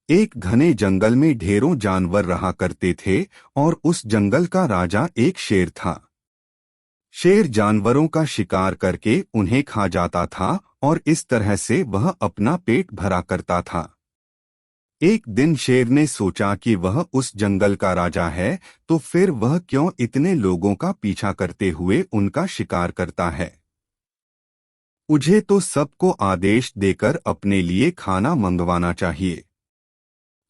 एक घने जंगल में ढेरों जानवर रहा करते थे और उस जंगल का राजा एक शेर था। शेर जानवरों का शिकार करके उन्हें खा जाता था और इस तरह से वह अपना पेट भरा करता था। एक दिन शेर ने सोचा कि वह उस जंगल का राजा है, तो फिर वह क्यों इतने लोगों का पीछा करते हुए उनका शिकार करता है। मुझे तो सबको आदेश देकर अपने लिए खाना मंगवाना चाहिए।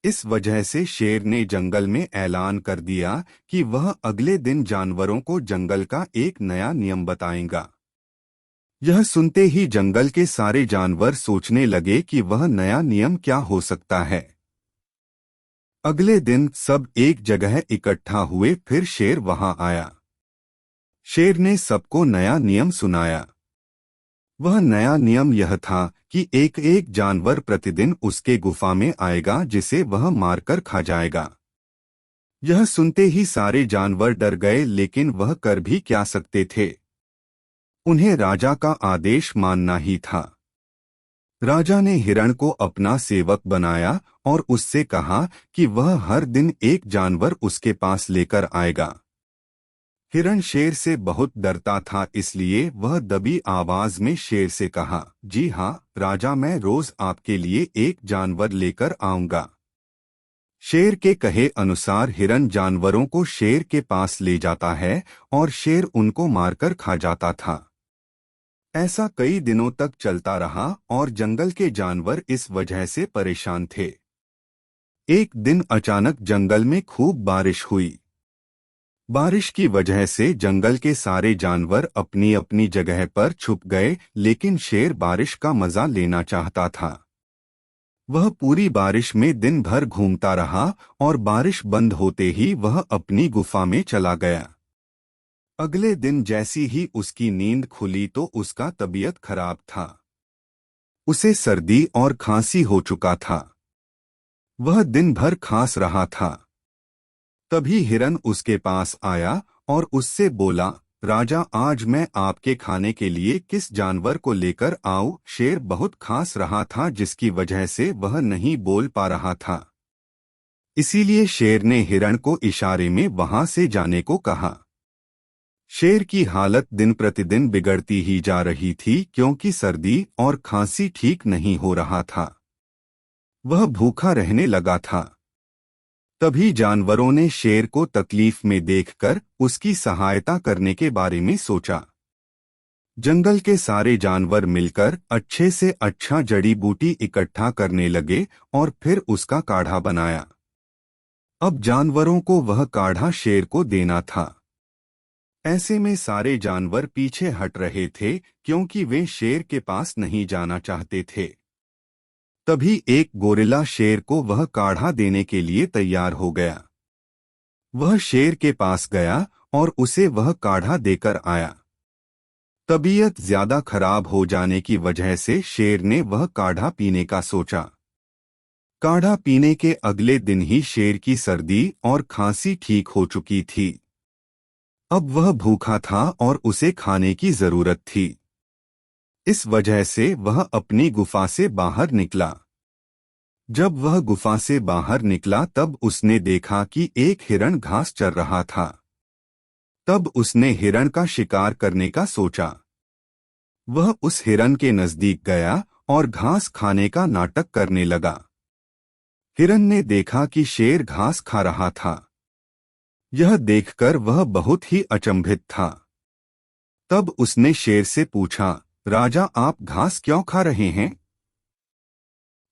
इस वजह से शेर ने जंगल में ऐलान कर दिया कि वह अगले दिन जानवरों को जंगल का एक नया नियम बताएगा। यह सुनते ही जंगल के सारे जानवर सोचने लगे कि वह नया नियम क्या हो सकता है। अगले दिन सब एक जगह इकट्ठा हुए, फिर शेर वहां आया। शेर ने सबको नया नियम सुनाया। वह नया नियम यह था कि एक एक जानवर प्रतिदिन उसके गुफा में आएगा जिसे वह मारकर खा जाएगा। यह सुनते ही सारे जानवर डर गए, लेकिन वह कर भी क्या सकते थे। उन्हें राजा का आदेश मानना ही था। राजा ने हिरण को अपना सेवक बनाया और उससे कहा कि वह हर दिन एक जानवर उसके पास लेकर आएगा। हिरण शेर से बहुत डरता था, इसलिए वह दबी आवाज में शेर से कहा, जी हाँ राजा, मैं रोज आपके लिए एक जानवर लेकर आऊंगा। शेर के कहे अनुसार हिरण जानवरों को शेर के पास ले जाता है और शेर उनको मारकर खा जाता था। ऐसा कई दिनों तक चलता रहा और जंगल के जानवर इस वजह से परेशान थे। एक दिन अचानक जंगल में खूब बारिश हुई। बारिश की वजह से जंगल के सारे जानवर अपनी अपनी जगह पर छुप गए, लेकिन शेर बारिश का मजा लेना चाहता था। वह पूरी बारिश में दिन भर घूमता रहा और बारिश बंद होते ही वह अपनी गुफा में चला गया। अगले दिन जैसी ही उसकी नींद खुली तो उसका तबीयत खराब था। उसे सर्दी और खांसी हो चुका था। वह दिन भर खांस रहा था। तभी हिरन उसके पास आया और उससे बोला, राजा, आज मैं आपके खाने के लिए किस जानवर को लेकर आऊं? शेर बहुत खांस रहा था, जिसकी वजह से वह नहीं बोल पा रहा था। इसीलिए शेर ने हिरण को इशारे में वहां से जाने को कहा। शेर की हालत दिन प्रतिदिन बिगड़ती ही जा रही थी, क्योंकि सर्दी और खांसी ठीक नहीं हो रहा था। वह भूखा रहने लगा था। तभी जानवरों ने शेर को तकलीफ में देखकर उसकी सहायता करने के बारे में सोचा। जंगल के सारे जानवर मिलकर अच्छे से अच्छा जड़ी बूटी इकट्ठा करने लगे और फिर उसका काढ़ा बनाया। अब जानवरों को वह काढ़ा शेर को देना था। ऐसे में सारे जानवर पीछे हट रहे थे, क्योंकि वे शेर के पास नहीं जाना चाहते थे। तभी एक गोरिल्ला शेर को वह काढ़ा देने के लिए तैयार हो गया। वह शेर के पास गया और उसे वह काढ़ा देकर आया। तबीयत ज्यादा खराब हो जाने की वजह से शेर ने वह काढ़ा पीने का सोचा। काढ़ा पीने के अगले दिन ही शेर की सर्दी और खांसी ठीक हो चुकी थी। अब वह भूखा था और उसे खाने की जरूरत थी। इस वजह से वह अपनी गुफा से बाहर निकला। जब वह गुफा से बाहर निकला तब उसने देखा कि एक हिरण घास चर रहा था। तब उसने हिरण का शिकार करने का सोचा। वह उस हिरण के नजदीक गया और घास खाने का नाटक करने लगा। हिरण ने देखा कि शेर घास खा रहा था। यह देखकर वह बहुत ही अचंभित था। तब उसने शेर से पूछा, राजा, आप घास क्यों खा रहे हैं?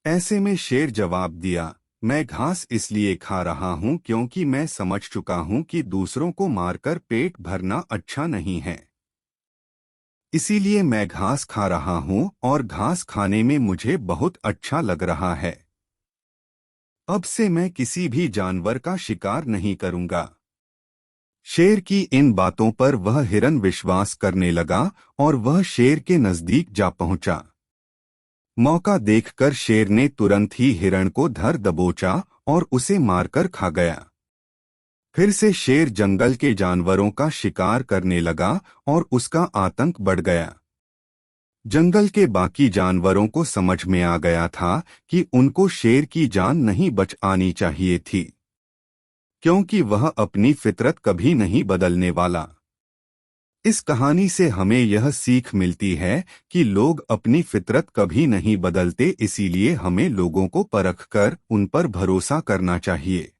ऐसे में शेर जवाब दिया, मैं घास इसलिए खा रहा हूं क्योंकि मैं समझ चुका हूं कि दूसरों को मारकर पेट भरना अच्छा नहीं है। इसीलिए मैं घास खा रहा हूं और घास खाने में मुझे बहुत अच्छा लग रहा है। अब से मैं किसी भी जानवर का शिकार नहीं करूंगा। शेर की इन बातों पर वह हिरण विश्वास करने लगा और वह शेर के नजदीक जा पहुंचा। मौका देखकर शेर ने तुरंत ही हिरण को धर दबोचा और उसे मारकर खा गया। फिर से शेर जंगल के जानवरों का शिकार करने लगा और उसका आतंक बढ़ गया। जंगल के बाकी जानवरों को समझ में आ गया था कि उनको शेर की जान नहीं बच आनी चाहिए थी, क्योंकि वह अपनी फितरत कभी नहीं बदलने वाला। इस कहानी से हमें यह सीख मिलती है कि लोग अपनी फितरत कभी नहीं बदलते, इसीलिए हमें लोगों को परखकर उन पर भरोसा करना चाहिए।